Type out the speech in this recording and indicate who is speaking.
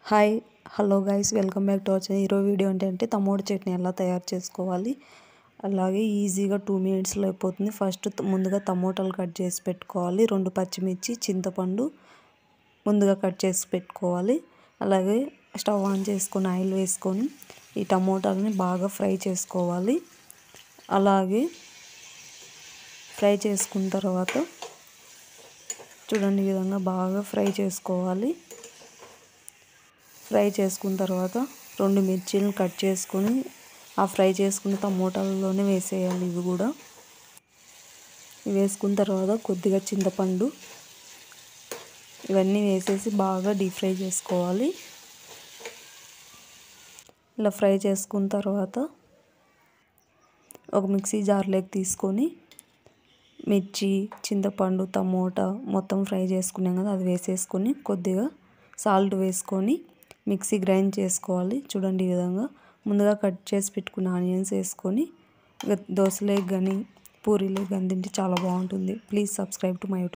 Speaker 1: Hi hello guys welcome back to our channel. ఈరోజు video ఏంటంటే tomato chutney ఎలా తయారు చేసుకోవాలి, అలాగే ఈజీగా 2 మినిట్స్లో అయిపోతుంది. ఫస్ట్ ముందుగా టమోటాలు కట్ చేసి పెట్టుకోవాలి. 2 పచ్చిమిర్చి, చింతపండు ముందుగా కట్ చేసి పెట్టుకోవాలి. అలాగే స్టవ్ ఆన్ చేసుకొని ఆయిల్ వేసుకొని ఈ టమోటాలని బాగా ఫ్రై చేసుకోవాలి. అలాగే ఫ్రై చేసుకున్న తర్వాత చూడండి ఈ విధంగా బాగా ఫ్రై చేసుకోవాలి. ఫ్రై చేసుకున్న తర్వాత 2 మిర్చీలను కట్ చేసుకొని ఆ ఫ్రై చేసుకున్న టమోటాలలోనే వేసేయాలి. ఇవి కూడా వేసుకున్న తర్వాత కొద్దిగా చింతపండు ఇవన్నీ వేసేసి బాగా డీప్ ఫ్రై చేసుకోవాలి. ఇలా ఫ్రై చేసుకున్న తర్వాత ఒక మిక్సీ జార్లోకి తీసుకొని మిర్చి, చింతపండు, టమోటా మొత్తం ఫ్రై చేసుకున్నాం కదా, అది వేసేసుకొని కొద్దిగా సాల్ట్ వేసుకొని మిక్సీ గ్రైండ్ చేసుకోవాలి. చూడండి ఈ విధంగా ముందుగా కట్ చేసి పెట్టుకున్న ఆనియన్స్ వేసుకొని దోశలోకి కానీ పూరీలోకి కానీ తింటే చాలా బాగుంటుంది. Please subscribe to my YouTube.